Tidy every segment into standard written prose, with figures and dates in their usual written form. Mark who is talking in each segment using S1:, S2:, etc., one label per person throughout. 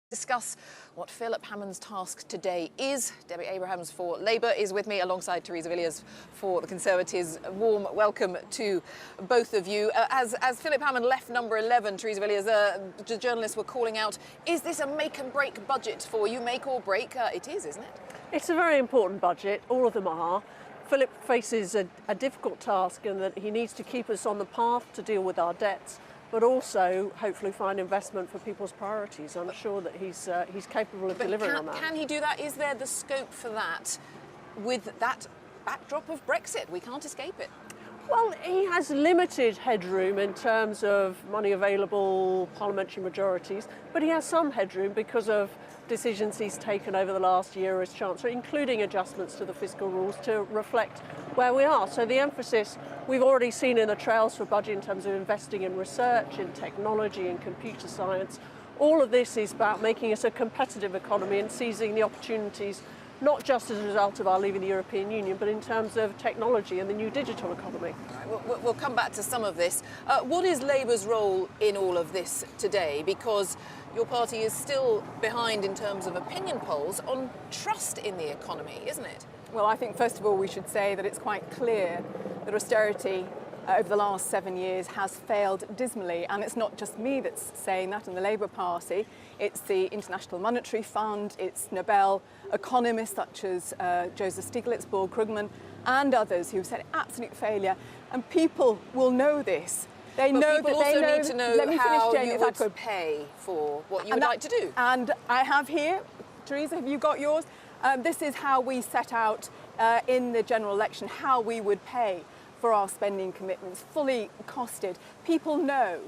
S1: Discuss what Philip Hammond's task today is. Debbie Abrahams for Labour is with me alongside Theresa Villiers for the Conservatives. A warm welcome to both of you. As Philip Hammond left number 11, Theresa Villiers, the journalists were calling out, is this a make and break budget for you? Make or break? It is, isn't it?
S2: It's a very important budget, all of them are. Philip faces a difficult task in that he needs to keep us on the path to deal with our debts, but also hopefully find investment for people's priorities. I'm sure that he's capable of delivering on that.
S1: Can he do that? Is there the scope for that with that backdrop of Brexit? We can't escape it.
S2: Well, he has limited headroom in terms of money available, parliamentary majorities, but he has some headroom because of decisions he's taken over the last year as Chancellor, including adjustments to the fiscal rules to reflect where we are. So the emphasis we've already seen in the trails for budget in terms of investing in research, in technology, in computer science. All of this is about making us a competitive economy and seizing the opportunities, not just as a result of our leaving the European Union, but in terms of technology and the new digital economy.
S1: Right, we'll come back to some of this. What is Labour's role in all of this today? Because your party is still behind in terms of opinion polls on trust in the economy, isn't it?
S3: Well, I think first of all we should say that it's quite clear that austerity over the last 7 years has failed dismally, and it's not just me that's saying that in the Labour Party. It's the International Monetary Fund, it's Nobel economists such as Joseph Stiglitz, Paul Krugman and others who've said absolute failure, and people will know this. They
S1: but
S3: know
S1: people
S3: that
S1: also
S3: they know,
S1: need to know
S3: let me
S1: how
S3: finish, Jane,
S1: you would pay for what you would like to do.
S3: And I have here, Theresa, have you got yours? This is how we set out in the general election, how we would pay for our spending commitments, fully costed. People know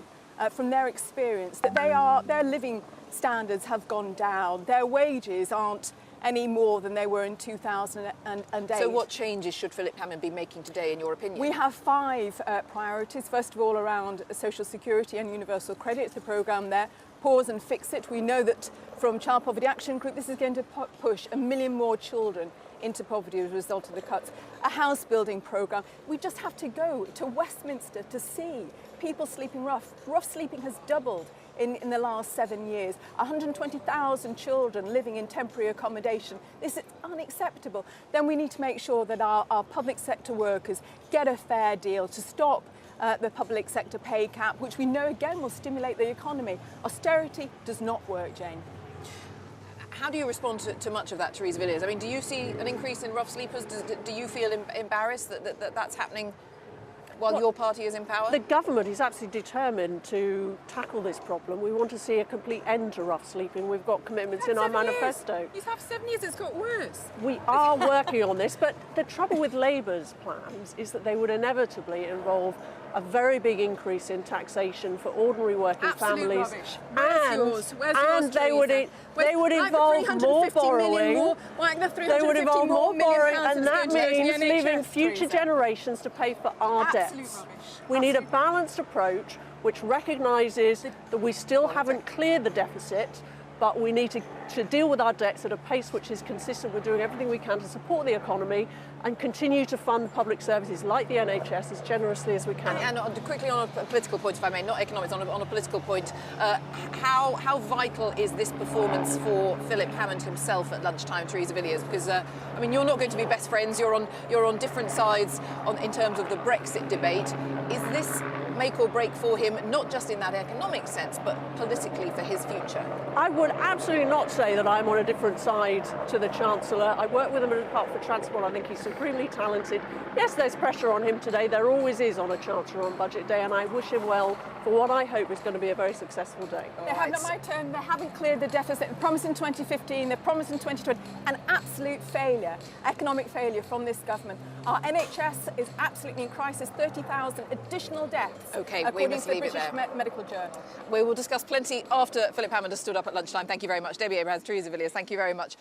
S3: from their experience that their living standards have gone down. Their wages aren't any more than they were in 2008.
S1: So what changes should Philip Hammond be making today, in your opinion?
S3: We have 5 priorities. First of all, around social security and universal credit. It's a programme there. Pause and fix it. We know that from Child Poverty Action Group, this is going to push 1 million more children into poverty as a result of the cuts. A house building programme. We just have to go to Westminster to see people sleeping rough. Rough sleeping has doubled in the last 7 years. 120,000 children living in temporary accommodation. This is unacceptable. Then we need to make sure that our public sector workers get a fair deal to stop the public sector pay cap, which we know again will stimulate the economy. Austerity does not work, Jane.
S1: How do you respond to much of that, Theresa Villiers? I mean, do you see an increase in rough sleepers? Do you feel embarrassed that that's happening while your party is in power?
S2: The government is absolutely determined to tackle this problem. We want to see a complete end to rough sleeping. We've got commitments in our manifesto.
S3: You have 7 years, it's got worse.
S2: We are working on this, but the trouble with Labour's plans is that they would inevitably involve a very big increase in taxation for ordinary working families.
S3: Rubbish. Where's yours? Where's yours,
S2: they would involve more borrowing. They would involve more borrowing, and that means leaving future generations to pay for our debts. We need a balanced approach which recognises that we still haven't cleared the deficit, but we need to deal with our debts at a pace which is consistent with doing everything we can to support the economy and continue to fund public services like the NHS as generously as we can.
S1: And quickly on a political point, if I may, not economics, on a political point, how vital is this performance for Philip Hammond himself at lunchtime, Theresa Villiers? Because I mean, you're not going to be best friends. You're on different sides in terms of the Brexit debate. Is this make or break for him, not just in that economic sense, but politically for his future?
S2: I would absolutely not say that I'm on a different side to the Chancellor. I work with him at the Department for Transport. I think he's supremely talented. Yes, there's pressure on him today. There always is on a Chancellor on Budget Day, and I wish him well for what I hope is going to be a very successful day.
S3: They haven't cleared the deficit. They promised in 2015, they promised in 2020. An absolute failure, economic failure from this government. Our NHS is absolutely in crisis. 30,000 additional deaths.
S1: Okay,
S3: according
S1: we must
S3: to the
S1: leave it
S3: British
S1: there.
S3: Medical Journal.
S1: We will discuss plenty after Philip Hammond has stood up at lunchtime. Thank you very much. Debbie Abrahams, Theresa Villiers, thank you very much.